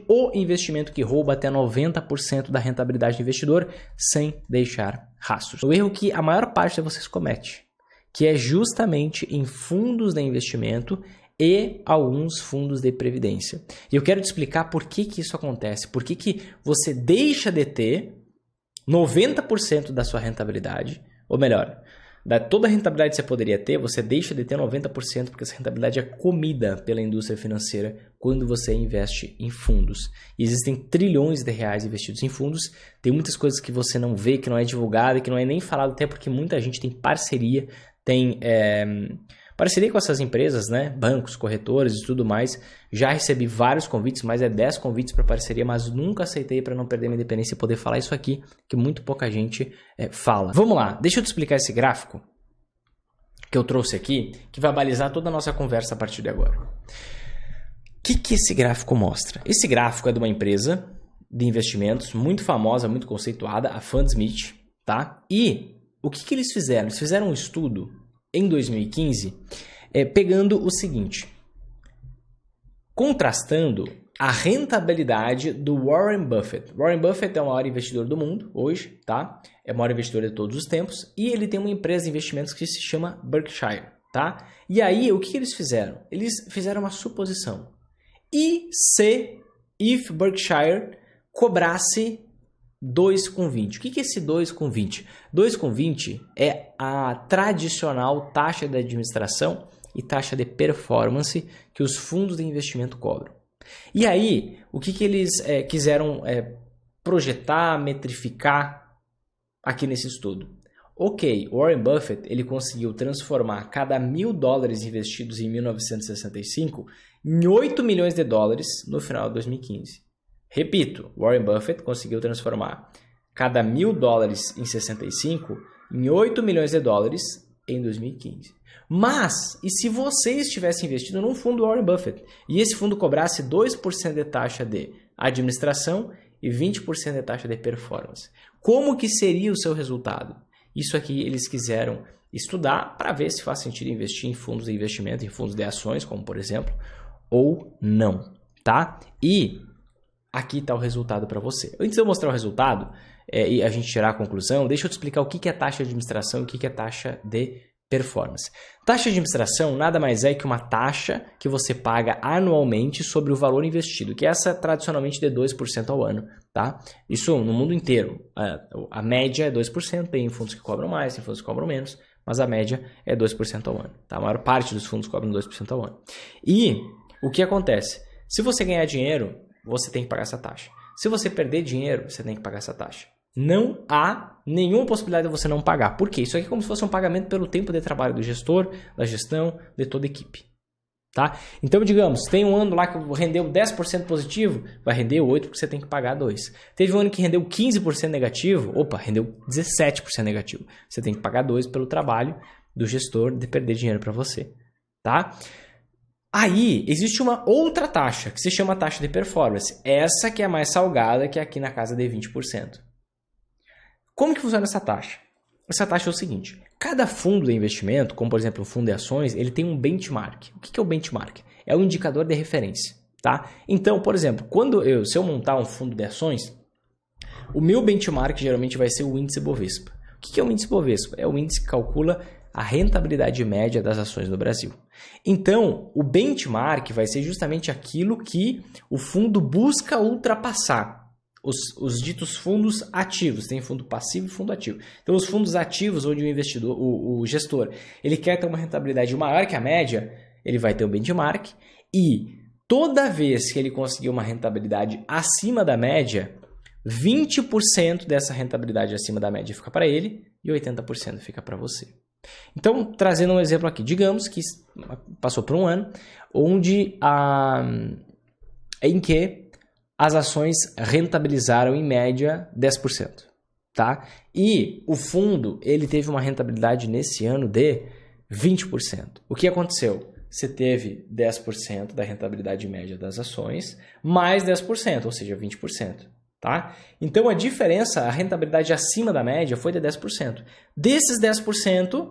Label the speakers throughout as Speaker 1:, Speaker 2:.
Speaker 1: o investimento que rouba até 90% da rentabilidade do investidor sem deixar rastros. O erro que a maior parte de vocês comete, que é justamente em fundos de investimento e alguns fundos de previdência. E eu quero te explicar por que isso acontece, por que você deixa de ter 90% da sua rentabilidade, ou melhor, da toda a rentabilidade que você poderia ter, você deixa de ter 90% porque essa rentabilidade é comida pela indústria financeira quando você investe em fundos. E existem trilhões de reais investidos em fundos, tem muitas coisas que você não vê, que não é divulgado, que não é nem falado, até porque muita gente tem parceria, tem parceria com essas empresas, né? Bancos, corretores e tudo mais. Já recebi vários convites, mais 10 convites para parceria, mas nunca aceitei para não perder minha independência e poder falar isso aqui, que muito pouca gente fala. Vamos lá, deixa eu te explicar esse gráfico que eu trouxe aqui, que vai balizar toda a nossa conversa a partir de agora. O que esse gráfico mostra? Esse gráfico é de uma empresa de investimentos muito famosa, muito conceituada, a Fundsmith, tá? E o que eles fizeram? Eles fizeram um estudo em 2015, pegando o seguinte, contrastando a rentabilidade do Warren Buffett. Warren Buffett é o maior investidor do mundo hoje, tá? É o maior investidor de todos os tempos e ele tem uma empresa de investimentos que se chama Berkshire, tá? E aí, o que eles fizeram? Eles fizeram uma suposição. E se Berkshire cobrasse 2,20. O que é esse 2,20? 2,20 é a tradicional taxa de administração e taxa de performance que os fundos de investimento cobram. E aí, o que eles quiseram projetar, metrificar aqui nesse estudo? Ok, Warren Buffett ele conseguiu transformar cada $1.000 investidos em 1965 em 8 milhões de dólares no final de 2015. Repito, Warren Buffett conseguiu transformar cada $1.000 em 65 em 8 milhões de dólares em 2015. Mas, e se você estivesse investido num fundo Warren Buffett e esse fundo cobrasse 2% de taxa de administração e 20% de taxa de performance? Como que seria o seu resultado? Isso aqui eles quiseram estudar para ver se faz sentido investir em fundos de investimento, em fundos de ações, como por exemplo, ou não, tá? E aqui está o resultado para você. Antes de eu mostrar o resultado e a gente tirar a conclusão, deixa eu te explicar o que é taxa de administração e o que é taxa de performance. Taxa de administração nada mais é que uma taxa que você paga anualmente sobre o valor investido, que é essa tradicionalmente de 2% ao ano, tá? Isso no mundo inteiro. A média é 2%, tem fundos que cobram mais, tem fundos que cobram menos, mas a média é 2% ao ano, tá? A maior parte dos fundos cobram 2% ao ano. E o que acontece? Se você ganhar dinheiro, você tem que pagar essa taxa. Se você perder dinheiro, você tem que pagar essa taxa. Não há nenhuma possibilidade de você não pagar. Por quê? Isso aqui é como se fosse um pagamento pelo tempo de trabalho do gestor, da gestão, de toda a equipe. Tá? Então, digamos, tem um ano lá que rendeu 10% positivo, vai render 8% porque você tem que pagar 2%. Teve um ano que rendeu 15% negativo, rendeu 17% negativo. Você tem que pagar 2% pelo trabalho do gestor de perder dinheiro para você. Tá? Aí, existe uma outra taxa, que se chama taxa de performance. Essa que é a mais salgada, que é aqui na casa de 20%. Como que funciona essa taxa? Essa taxa é o seguinte, cada fundo de investimento, como por exemplo o fundo de ações, ele tem um benchmark. O que é o benchmark? É um indicador de referência. Tá? Então, por exemplo, se eu montar um fundo de ações, o meu benchmark geralmente vai ser o índice Bovespa. O que é o índice Bovespa? É o índice que calcula a rentabilidade média das ações no Brasil. Então, o benchmark vai ser justamente aquilo que o fundo busca ultrapassar. Os ditos fundos ativos, tem fundo passivo e fundo ativo. Então, os fundos ativos, onde o investidor, o gestor, ele quer ter uma rentabilidade maior que a média, ele vai ter o benchmark e toda vez que ele conseguir uma rentabilidade acima da média, 20% dessa rentabilidade acima da média fica para ele e 80% fica para você. Então, trazendo um exemplo aqui, digamos que passou por um ano em que as ações rentabilizaram em média 10%, tá? E o fundo, ele teve uma rentabilidade nesse ano de 20%. O que aconteceu? Você teve 10% da rentabilidade média das ações, mais 10%, ou seja, 20%. Tá? Então, a diferença, a rentabilidade acima da média foi de 10%. Desses 10%,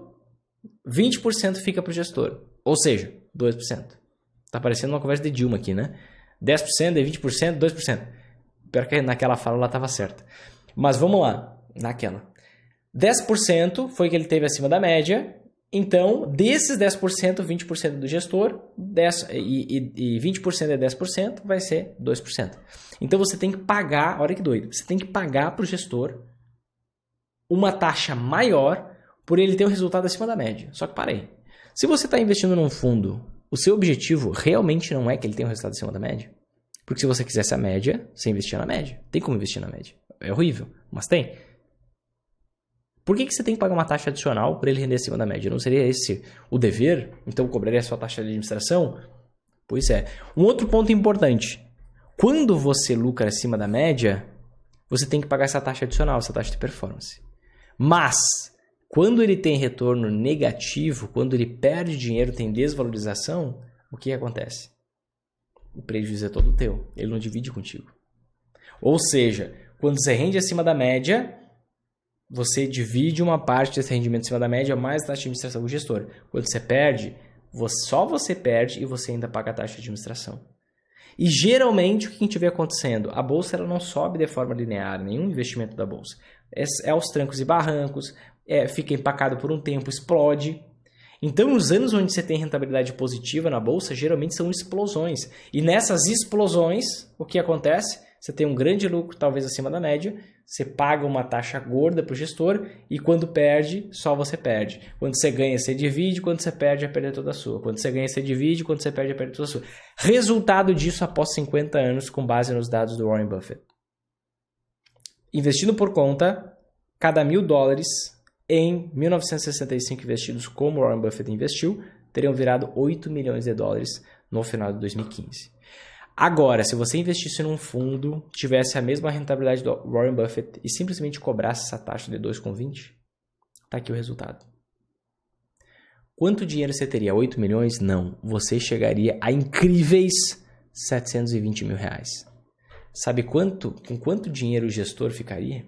Speaker 1: 20% fica para o gestor, ou seja, 2%. Tá parecendo uma conversa de Dilma aqui, né? 10%, daí 20%, 2%. Pior que naquela fala ela estava certa. Mas vamos lá, naquela. 10% foi que ele teve acima da média. Então, desses 10%, 20% do gestor, 20% é 10%, vai ser 2%. Então, você tem que pagar, olha que doido, você tem que pagar para o gestor uma taxa maior por ele ter um resultado acima da média. Só que parei. Se você está investindo num fundo, o seu objetivo realmente não é que ele tenha um resultado acima da média. Porque se você quisesse a média, você investia na média. Tem como investir na média. É horrível, mas tem. Por que você tem que pagar uma taxa adicional para ele render acima da média? Não seria esse o dever? Então cobraria a sua taxa de administração? Pois é. Um outro ponto importante. Quando você lucra acima da média, você tem que pagar essa taxa adicional, essa taxa de performance. Mas, quando ele tem retorno negativo, quando ele perde dinheiro, tem desvalorização, o que acontece? O prejuízo é todo teu. Ele não divide contigo. Ou seja, quando você rende acima da média, você divide uma parte desse rendimento acima da média mais a taxa de administração do gestor. Quando você perde, só você perde e você ainda paga a taxa de administração. E geralmente o que a gente vê acontecendo? A bolsa ela não sobe de forma linear, nenhum investimento da bolsa. É aos trancos e barrancos, fica empacado por um tempo, explode. Então, os anos onde você tem rentabilidade positiva na bolsa, geralmente são explosões. E nessas explosões, o que acontece? Você tem um grande lucro, talvez acima da média, você paga uma taxa gorda para o gestor e quando perde, só você perde. Quando você ganha, você divide, quando você perde, é perder toda a sua. Quando você ganha, você divide, quando você perde, é perder toda a sua. Resultado disso após 50 anos, com base nos dados do Warren Buffett. Investindo por conta, cada $1.000 em 1965 investidos como Warren Buffett investiu, teriam virado $8 milhões no final de 2015. Agora, se você investisse num fundo, tivesse a mesma rentabilidade do Warren Buffett e simplesmente cobrasse essa taxa de 2,20, tá aqui o resultado. Quanto dinheiro você teria? 8 milhões? Não. Você chegaria a incríveis R$720 mil. Sabe com quanto dinheiro o gestor ficaria?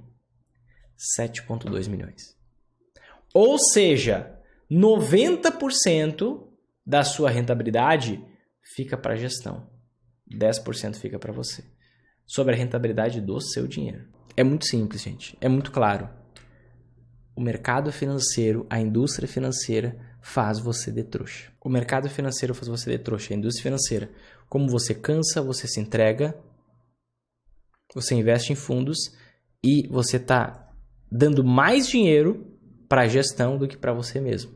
Speaker 1: 7,2 milhões. Ou seja, 90% da sua rentabilidade fica para a gestão. 10% fica para você. Sobre a rentabilidade do seu dinheiro. É muito simples, gente. É muito claro. O mercado financeiro, a indústria financeira faz você de trouxa. O mercado financeiro faz você de trouxa. A indústria financeira, como você cansa, você se entrega, você investe em fundos e você está dando mais dinheiro para a gestão do que para você mesmo.